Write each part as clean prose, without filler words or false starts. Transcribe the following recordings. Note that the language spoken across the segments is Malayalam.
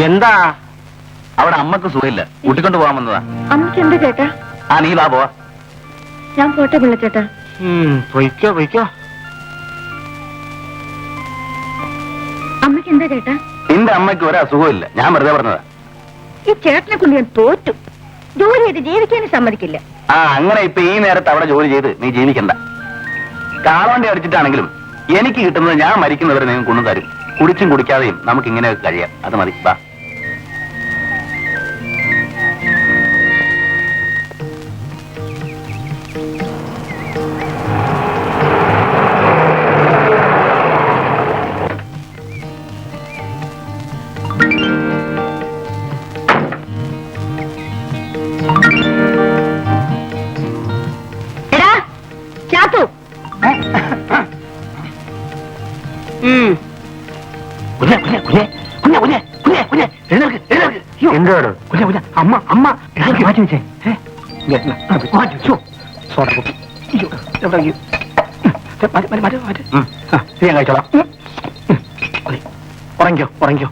എന്താ അവിടെ അമ്മക്ക് സുഖമില്ല, കൂട്ടിക്കൊണ്ട് പോകാൻ വന്നതാ. അമ്മക്ക് എന്താ ചേട്ടാ? ആ നീ വാ പോവാ. ഞാൻ പോട്ടെ പിള്ളച്ചേട്ടാ. പൊയ്ക്കോ പൊയ്ക്കോ. അമ്മക്ക് എന്താ ചേട്ടാ? നിന്റെ അമ്മയ്ക്ക് ഒരു അസുഖമില്ല, ഞാൻ വെറുതെ പറഞ്ഞതാ. ഈ ചേട്ടനെ കൊണ്ട് ഞാൻ തോറ്റു. ജോലി ചെയ്ത് ജീവിക്കാനും സമ്മതിക്കില്ല. ആ അങ്ങനെ ഇപ്പൊ ഈ നേരത്ത് അവിടെ ജോലി ചെയ്ത് നീ ജീവിക്കണ്ട. കാളവണ്ടി അടിച്ചിട്ടാണെങ്കിലും എനിക്ക് കിട്ടുന്നത് ഞാൻ മരിക്കുന്നവരെ നിങ്ങൾ കൊണ്ടു തരും. കുടിച്ചും കുടിക്കാതെയും നമുക്ക് ഇങ്ങനെയൊക്കെ കഴിയാം. അത് മതി, വാ. അമ്മ അമ്മ മാറ്റി വെച്ചേ. ഞാൻ കഴിച്ചോളാം. ഉറങ്ങിക്കോ ഉറങ്ങിക്കോ.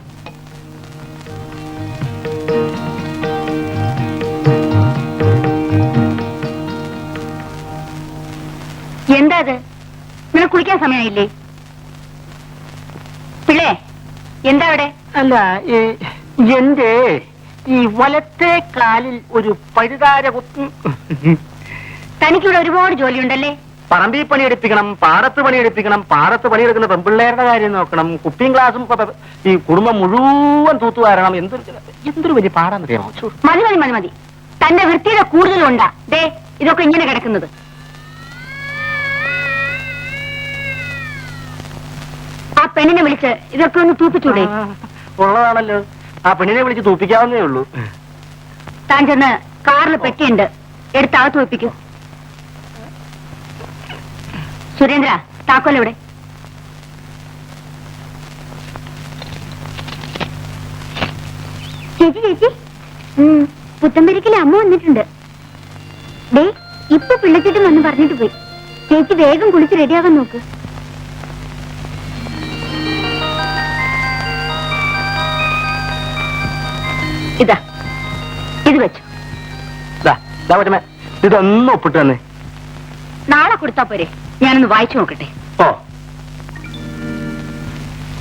എന്താ അത്? നിനക്ക് കുളിക്കാൻ സമയമായില്ലേ? പിള്ളേ എന്താ അവിടെ? അല്ല, എന്റെ ഈ വലത്തെ കാലിൽ ഒരു പഴുതാര കുത്തും. തനിക്കിവിടെ ഒരുപാട് ജോലിയുണ്ടല്ലേ? പറമ്പിൽ പണിയെടുപ്പിക്കണം, പാടത്ത് പണിയെടുപ്പിക്കണം, പാടത്ത് പണിയെടുക്കുന്ന പെൺപിള്ളേരുടെ കാര്യം നോക്കണം, കുപ്പിയും ഗ്ലാസും ഈ കുടുംബം മുഴുവൻ തൂത്തുവാരണം. എന്തൊരു വലിയ പാടാന്നറിയാമോ? മതി മതി മതി മതി. തന്റെ വൃത്തിയുടെ കൂടുതലുണ്ടാ ദേ ഇതൊക്കെ ഇങ്ങനെ കിടക്കുന്നത്. ആ പെണ്ണിനെ വിളിച്ച് ഇതൊക്കെ ഒന്ന് തൂപ്പിച്ചൂടെ? ഉള്ളതാണല്ലോ, ആ പെണ്ണിനെ വിളിച്ച് തൂപ്പിക്കാവുന്നേ ഉള്ളൂ. താൻ ചെന്ന് കാറിൽ പെട്ടിയുണ്ട്, എടുത്തകത്ത് വെപ്പിക്കൂ. സുരേന്ദ്ര, താക്കോലെവിടെ? ചേച്ചി ചേച്ചി, പുത്തമ്പരിക്കലെ അമ്മ വന്നിട്ടുണ്ട്. ഡേ ഇപ്പൊ പിള്ളച്ചിട്ടും വന്ന് പറഞ്ഞിട്ട് പോയി. ചേച്ചി വേഗം കുളിച്ച് റെഡിയാകാൻ നോക്ക്. ഇതാ ഇത് വെച്ചു. ഇതൊന്നും ഒപ്പിട്ട് തന്നെ നാളെ കൊടുത്താ പോരെ? ഞാനൊന്ന് വായിച്ചു നോക്കട്ടെ. ഓ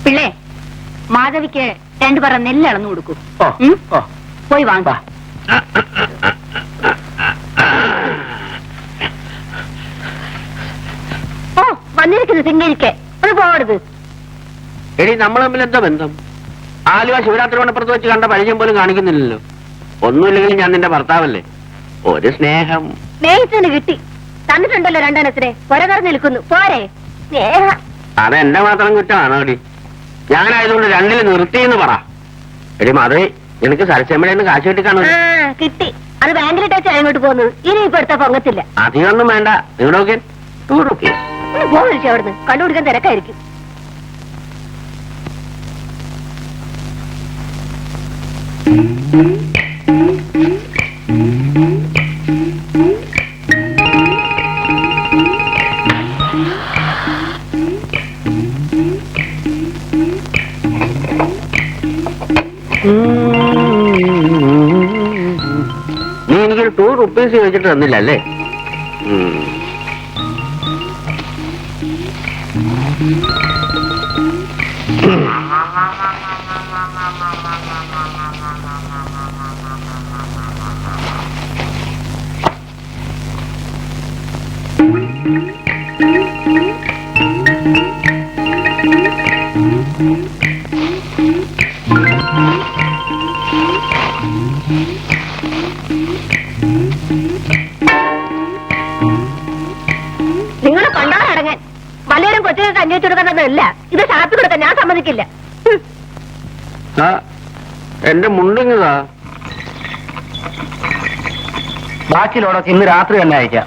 പിള്ളേ, മാധവിക്ക് 2 പറ നെല്ല് അളന്നു കൊടുക്കൂ. പോയി വാങ്ങ. ഓ വന്നിരിക്കുന്നു സിംഗരിക്ക്. ഒന്ന് പോകരുത്. എടി നമ്മൾ തമ്മിൽ എന്താ ബന്ധം? ആലുവ ശിവരാത്രി മണപ്പുറത്ത് വെച്ച് കണ്ട പരിചയം പോലും കാണിക്കുന്നില്ലല്ലോ. ഒന്നുമില്ലെങ്കിലും ഞാൻ നിന്റെ ഭർത്താവല്ലേ. ഒരു സ്നേഹം സ്നേഹിച്ചതിന് കിട്ടി. തന്നിട്ടുണ്ടല്ലോ 2 എണ്ണത്തിനെ. പുറകറന്ന് നിൽക്കുന്നു പോരെ സ്നേഹ. അതെന്റെ മാത്രം കുറ്റമാണോ എടി? ഞാനായതുകൊണ്ട് 2 നിർത്തിയെന്ന് പറ. എടി മാധവി, നിനക്ക് സരസമ്മയുടെ കാശ് കിട്ടി കാണും. കിട്ടി. അത് ബാങ്കിലിട്ടാ അങ്ങോട്ട് പോകുന്നത്. ഇനി ഇപ്പൊ എടുത്താ പൊങ്ങത്തില്ല. അധികമൊന്നും വേണ്ട. നിങ്ങളൊക്കെ 2 റുപ്പീസ് പോകരുത്. അവിടുന്ന് കണ്ടുപിടിക്കാൻ തിരക്കായിരിക്കും. നീ എനിക്കൊരു 2 റുപ്പീസ് ചോദിച്ചിട്ട് തന്നില്ല അല്ലേ? നിങ്ങളെ കണ്ടാടങ്ങാൻ വല്ലവരും കൊച്ചുകൾക്ക് അന്വേഷിച്ചു കൊടുക്കുന്നതല്ല. ഇത് ഷാപ്പി കൊടുക്കാൻ ഞാൻ സമ്മതിക്കില്ല. എന്റെ മുണ്ടിങ്ങതാ. ബാക്കിയുള്ളതൊക്കെ ഇന്ന് രാത്രി തന്നെ അയക്കാം.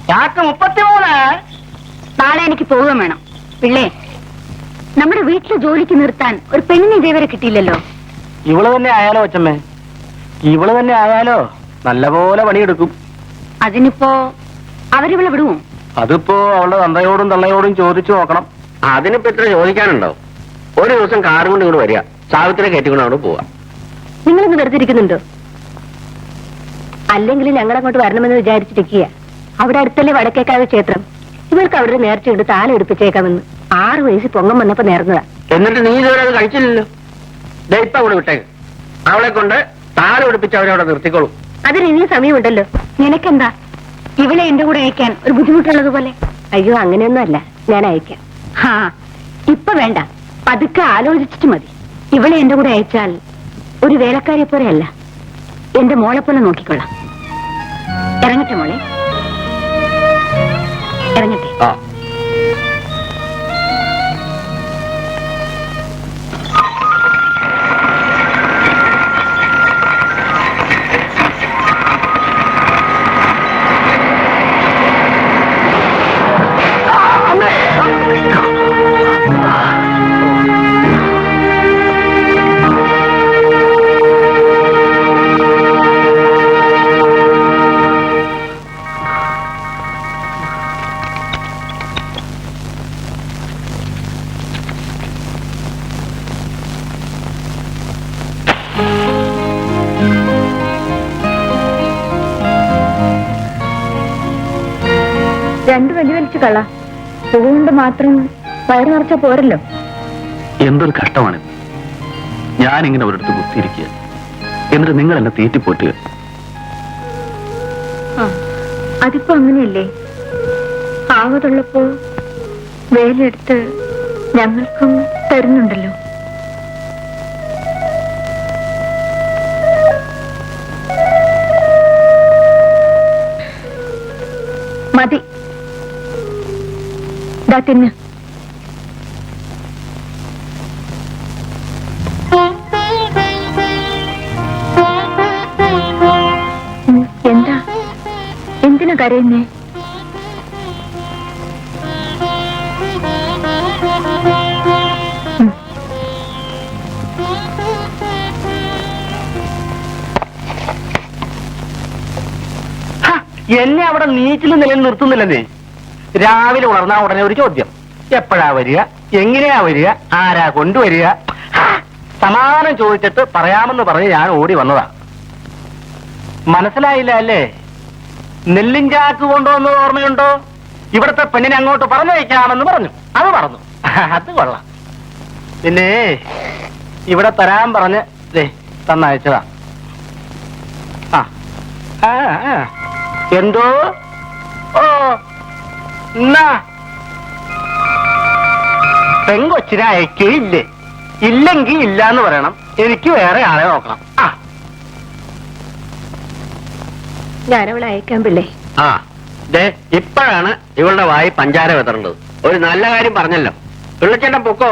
33. നാളെ എനിക്ക് പോവുകയും വേണം. പിള്ളേ, നമ്മുടെ വീട്ടിലെ ജോലിക്ക് നിർത്താൻ ഒരു പെണ്ണിനെ ഇതേവരെ കിട്ടിയില്ലല്ലോ. ഇവള് തന്നെ ആയാലോ അച്ഛമ്മേ? ഇവള് തന്നെ ആയാലോ നല്ലപോലെ പണിയെടുക്കും. അതിനിപ്പോ അവരിവിടെ വിടുമോ? അതിപ്പോ അവളുടെ തന്തയോടും തള്ളയോടും ചോദിച്ചു നോക്കണം. അതിനിപ്പോ ഇത്ര ചോദിക്കാനുണ്ടോ? ഒരു ദിവസം കാർ കൊണ്ട് ഇങ്ങോട്ട് വരിക, സാവിത്രി കയറ്റിക്കൊണ്ട് അവിടെ പോവാ. നിങ്ങളിന്ന് വെറുതെ ഇരിക്കുന്നുണ്ടോ? അല്ലെങ്കിൽ ഞങ്ങൾ അങ്ങോട്ട് വരണമെന്ന് വിചാരിച്ചിരിക്കുക. അവിടെ അടുത്തല്ലേ വടക്കേക്കാവ് ക്ഷേത്രം. ഇവർക്ക് അവിടെ നേർച്ചയുണ്ട്, താല എടുപ്പിച്ചേക്കാമെന്ന് 6 വയസ്സ് പൊങ്ങം വന്നപ്പോ നേർന്നതാ. എന്നിട്ട് നീ ഇതുവരെ അത് കഴിച്ചില്ലല്ലോ. ഇപ്പൊ അവിടെ വിട്ടേക്ക്. അവളെ കൊണ്ട് താല പിടിപ്പിച്ച് അവരവിടെ നിർത്തിക്കോളും. അതിന് ഇനിയും സമയമുണ്ടല്ലോ. നിനക്കെന്താ ഇവളെ എന്റെ കൂടെ അയക്കാൻ ഒരു ബുദ്ധിമുട്ടുള്ളത് പോലെ? അയ്യോ, അങ്ങനെയൊന്നും അല്ല, ഞാൻ അയക്കാം. ഹാ, ഇപ്പൊ വേണ്ട, പതുക്കെ ആലോചിച്ചിട്ട് മതി. ഇവളെ എന്റെ കൂടെ അയച്ചാൽ ഒരു വേലക്കാരിയെ പോലെയല്ല, എന്റെ മോളെ പോലെ നോക്കിക്കൊള്ളാം. ഇറങ്ങട്ടെ മോളെ, ഇറങ്ങട്ടെ. ആ രണ്ടു വലിയ വലിച്ചു കള അതുകൊണ്ട് മാത്രം വയറ് നിറച്ച പോരല്ലോ. എന്തൊരു കഷ്ടമാണിത്. ഞാനിങ്ങനെ ഒരിടത്ത് കുത്തിയിരിക്കുക, എന്നിട്ട് നിങ്ങൾ എന്നെ തീറ്റിപ്പോറ്റുക. അതിപ്പോ അങ്ങനെയല്ലേ? ആവതുള്ളപ്പോ വേലെടുത്ത് ഞങ്ങൾക്കും തരുന്നുണ്ടല്ലോ. മതി, തിന്ന്. എന്താ, എന്തിനാ കരയുന്നേ? എന്നെ അവിടെ നീറ്റിൽ നിലനിർത്തുന്നില്ലെന്നേ. രാവിലെ ഉണർന്നാ ഉടനെ ഒരു ചോദ്യം, എപ്പോഴാ വരിക, എങ്ങനെയാ വരിക, ആരാ കൊണ്ടുവരിക? സമാധാനം ചോദിച്ചിട്ട് പറയാമെന്ന് പറഞ്ഞ് ഞാൻ ഓടി വന്നതാ. മനസ്സിലായില്ല അല്ലേ? നെല്ലിൻ ചാക്ക് കൊണ്ടുവന്നത് ഓർമ്മയുണ്ടോ? ഇവിടുത്തെ പെണ്ണിനെ അങ്ങോട്ട് പറഞ്ഞയക്കാമെന്ന് പറഞ്ഞു, അത് പറഞ്ഞു. അത് കൊള്ളാം. പിന്നെ ഇവിടെ തരാൻ പറഞ്ഞ് തന്നയച്ചതാ. ആ എന്തോ? ഓ, എന്നാ പെങ്കൊച്ചിനെ അയക്കുകയില്ലേ? ഇല്ലെങ്കിൽ ഇല്ല എന്ന് പറയണം. എനിക്ക് വേറെ ആളെ നോക്കണം. ഞാനവളെ അയക്കാൻ പിള്ളേ. ആ ദേ, ഇപ്പോഴാണ് ഇവളുടെ വായി പഞ്ചാര വെതറേണ്ടത്. ഒരു നല്ല കാര്യം പറഞ്ഞല്ലോ. പിള്ളച്ചേട്ടൻ പൊക്കോ.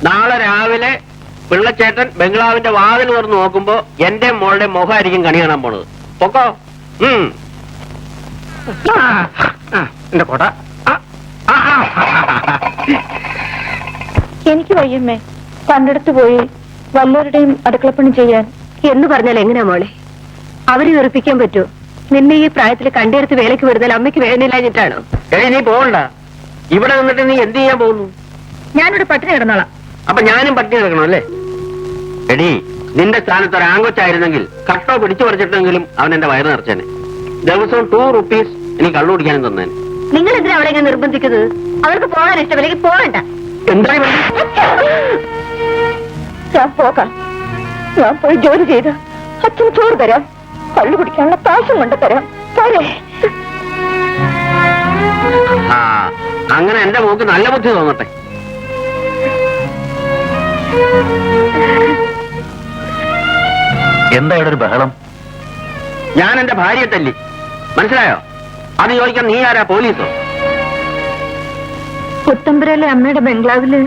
നാളെ രാവിലെ പിള്ളച്ചേട്ടൻ ബംഗ്ലാവിന്റെ വാതിൽ തുറന്ന് നോക്കുമ്പോ എന്റെ മോളുടെ മുഖമായിരിക്കും കണി കാണാൻ പോണത്. പൊക്കോ. എന്റെ കോട്ട. എനിക്ക് വയ്യമ്മേ, കണ്ടെടുത്ത് പോയി വല്ലവരുടെയും അടുക്കളപ്പണി ചെയ്യാൻ. എന്ന് പറഞ്ഞാൽ എങ്ങനെയാ മോളെ? അവര് വെറുപ്പിക്കാൻ പറ്റുമോ? നിന്നെ ഈ പ്രായത്തിൽ കണ്ടെടുത്ത് വേലയ്ക്ക് വിടുന്നതിൽ അമ്മയ്ക്ക് വേദനയില്ലാഞ്ഞിട്ടാണോ? നീ പോകണ്ട. ഇവിടെ നിന്നിട്ട് നീ എന്ത് ചെയ്യാൻ പോകുന്നു? ഞാനിവിടെ പട്ടിണി കിടന്നോളാം. അപ്പൊ ഞാനും പട്ടിണി കിടക്കണം അല്ലേ? എടീ, നിന്റെ സ്ഥാനത്ത് ഒരു ആങ്കൊച്ചായിരുന്നെങ്കിൽ കട്ടോ പിടിച്ചു പറിച്ചിട്ടെങ്കിലും അവൻ എന്റെ വയറ് നിറച്ചേനെ. ദിവസവും 2 rupees എനിക്ക് കള്ളു കുടിക്കാനും തന്നേനെ. നിങ്ങൾ എന്തിനാ അവളെ ഞാൻ നിർബന്ധിക്കുന്നത്? അവർക്ക് പോകാൻ ഇഷ്ടമില്ലെങ്കിൽ പോകണ്ട. എന്താ ഞാൻ പോകാം. ഞാൻ പോയി ജോലി ചെയ്ത് അച്ഛൻ ചോറ് തരാം, കള്ളു കുടിക്കാനുള്ള പാശം കൊണ്ട് തരാം. പോരെ? ആ, അങ്ങനെ എന്റെ മോക്ക് നല്ല ബുദ്ധി തോന്നട്ടെ. എന്താ ഇവിടെ ഒരു ബഹളം? ഞാൻ എന്റെ ഭാര്യയെ തല്ലി, മനസ്സിലായോ? അത് ചോദിക്കാൻ നീ ആരാ, പോലീസോ? പുത്തമ്പുരയിലെ അമ്മയുടെ ബംഗ്ലാവില്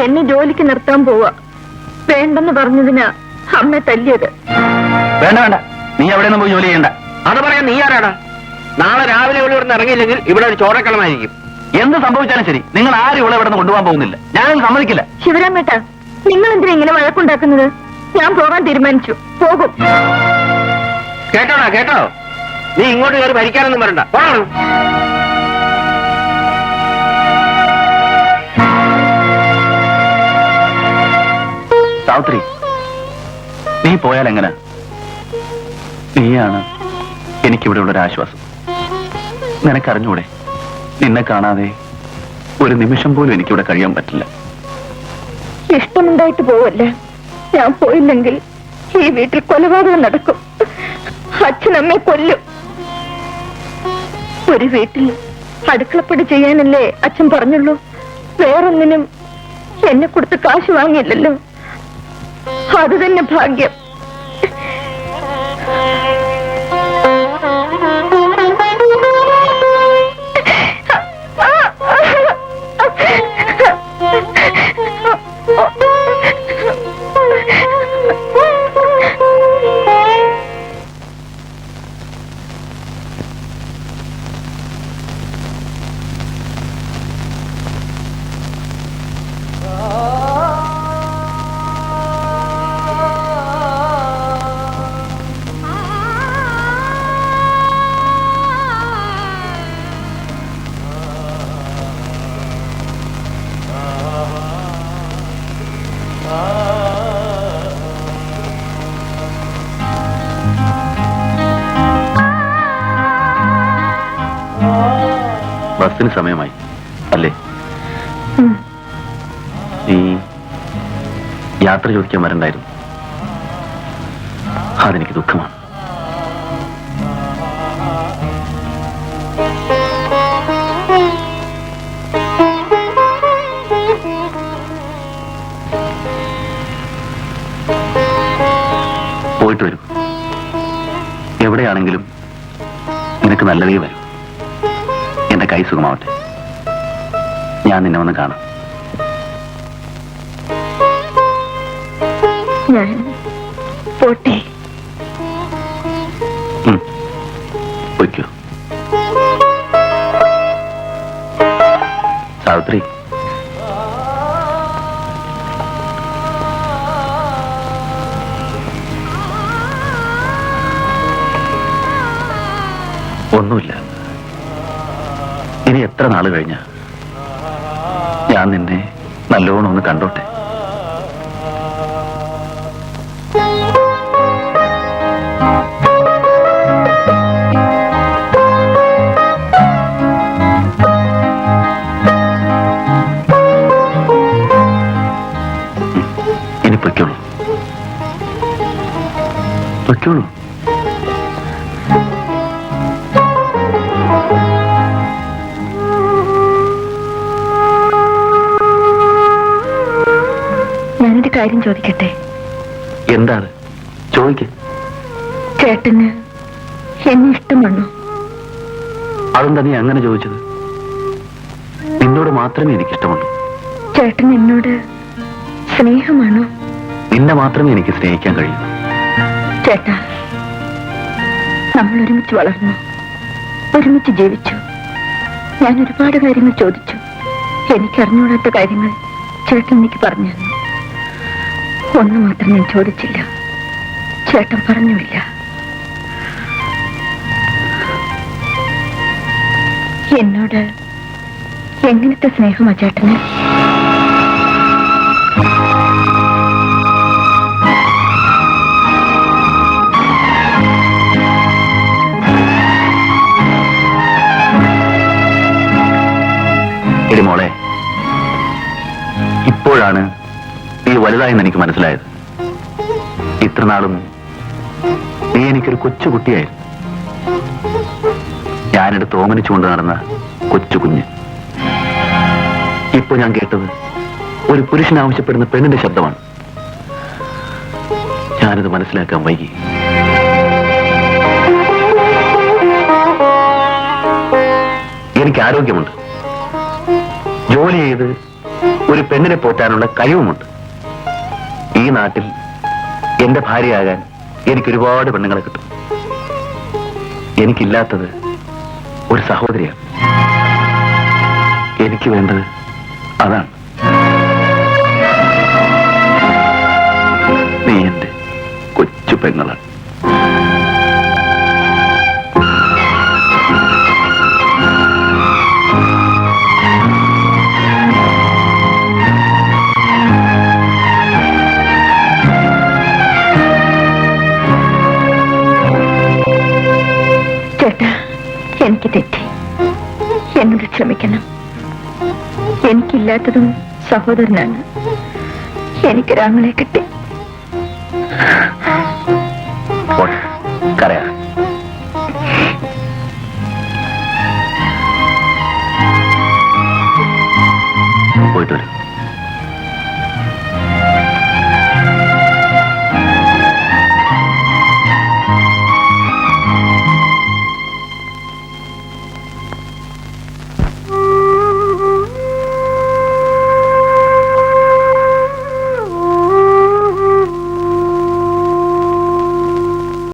എന്നെ ജോലിക്ക് നിർത്താൻ പോവാ. വേണ്ടെന്ന് പറഞ്ഞതിനാ അമ്മ തല്ലിയത്. വേണ്ട വേണ്ട, നീ അവിടെ നിന്ന് പോയി ജോലി ചെയ്യണ്ട. അത് പറയാൻ നീ ആരാടാ? നാളെ രാവിലെ ഇവിടെ നിന്ന് ഇറങ്ങിയില്ലെങ്കിൽ ഇവിടെ ഒരു ചോരക്കളമായിരിക്കും. എന്ത് സംഭവിച്ചാലും ശരി, നിങ്ങൾ ആരും ഇവിടെ നിന്ന് കൊണ്ടുപോകാൻ പോകുന്നില്ല. ഞാനത് സമ്മതിക്കില്ല. ശിവരാമേട്ട, നിങ്ങൾ എന്തിനാ ഇങ്ങനെ വഴക്കുണ്ടാക്കുന്നത്? ഞാൻ പോകാൻ തീരുമാനിച്ചു. പോകും. കേട്ടോടാ കേട്ടോ, നീ ഇങ്ങോട്ട് കയറി ഭരിക്കാനൊന്നും വരണ്ട. പോണം. സാവിത്രി, നീ പോയാൽ എങ്ങനെ? നീയാണ് എനിക്കിവിടെ ഉള്ളൊരു ആശ്വാസം. നിനക്കറിഞ്ഞൂടെ, നിന്നെ കാണാതെ ഒരു നിമിഷം പോലും എനിക്കിവിടെ കഴിയാൻ പറ്റില്ല. ഇഷ്ടമുണ്ടായിട്ട് പോവല്ല. ഞാൻ പോയില്ലെങ്കിൽ ഈ വീട്ടിൽ കൊലപാതകം നടക്കും. അച്ഛനമ്മയെ കൊല്ലും. ഒരു വീട്ടിൽ അടുക്കളപ്പടി ചെയ്യാനല്ലേ അച്ഛൻ പറഞ്ഞുള്ളൂ. വേറൊന്നിനും എന്നെ കൊടുത്ത് കാശ് വാങ്ങിയില്ലല്ലോ. അത് തന്നെ ഭാഗ്യം. ബസ്സിന് സമയമായി അല്ലേ? നീ യാത്ര ചോദിക്കാൻ വരണ്ടായിരുന്നു. അതെനിക്ക് ദുഃഖമാണ്. പോയിട്ട് വരൂ. എവിടെയാണെങ്കിലും നിനക്ക് നല്ലതേ വരൂ. എന്റെ കൈ സുഖമാവട്ടെ. ഞാൻ നിന്നെ വന്ന് കാണാം. ഞാൻ പോട്ടെ. പൊയ്ക്കോ സാവിത്രി. ഒന്നുമില്ല. ഇനി എത്ര നാള് കഴിഞ്ഞ ഞാൻ നിന്നെ നല്ലോണം ഒന്ന് കണ്ടോട്ടെ. ഇനി പൊയ്ക്കോളൂ, പൊയ്ക്കോളൂ. ഞാനൊരു കാര്യം ചോദിക്കട്ടെ? എന്താണ്? ചോദിക്ക. ചേട്ടന് എന്നെ ഇഷ്ടമാണോ? അതെന്താ നീ അങ്ങനെ ചോദിച്ചത്? നിന്നോട് മാത്രമേ എനിക്കിഷ്ടമുള്ളൂ. ചേട്ടൻ എന്നോട് സ്നേഹമാണോ? നിന്നെ മാത്രമേ എനിക്ക് സ്നേഹിക്കാൻ കഴിയൂ. ചേട്ടാ, നമ്മൾ ഒരുമിച്ച് വളർന്നു, ഒരുമിച്ച് ജീവിച്ചു. ഞാൻ ഒരുപാട് കാര്യങ്ങൾ ചോദിച്ചു. എനിക്കറിഞ്ഞൂടാത്ത കാര്യങ്ങൾ ചേട്ടൻ എനിക്ക് പറഞ്ഞു തന്നു. ഒന്ന് മാത്രം ഞാൻ ചോദിച്ചില്ല, ചേട്ടൻ പറഞ്ഞുമില്ല. എന്നോട് എങ്ങനത്തെ സ്നേഹമാ ചേട്ടന്? എടി മോളെ, ഇപ്പോഴാണ് നീ വലുതായെന്ന് എനിക്ക് മനസ്സിലായത്. ഇത്രനാളും നീ എനിക്കൊരു കൊച്ചുകുട്ടിയായിരുന്നു. ഞാനെടുത്ത് ഓമനിച്ചുകൊണ്ട് നടന്ന കൊച്ചു കുഞ്ഞ്. ഇപ്പൊ ഞാൻ കേട്ടത് ഒരു പുരുഷൻ ആവശ്യപ്പെടുന്ന പെണ്ണിന്റെ ശബ്ദമാണ്. ഞാനത് മനസ്സിലാക്കാൻ വൈകി. എനിക്ക് ആരോഗ്യമുണ്ട്, ജോലി ചെയ്ത് ഒരു പെണ്ണിനെ പോറ്റാനുള്ള കഴിവുമുണ്ട്. ഈ നാട്ടിൽ എന്റെ ഭാര്യയാകാൻ എനിക്കൊരുപാട് പെണ്ണുങ്ങളെ കിട്ടും. എനിക്കില്ലാത്തത് ഒരു സഹോദരിയാണ്. എനിക്ക് വേണ്ടത് അതാണ്. നീ എന്റെ പെങ്ങള്. ചേട്ടാ, എനിക്ക് തെറ്റി. എന്നോട് ക്ഷമിക്കണം. എനിക്കില്ലാത്തതും സഹോദരനാണ്. എനിക്കൊരാങ്ങളെ കിട്ടി. കരയാ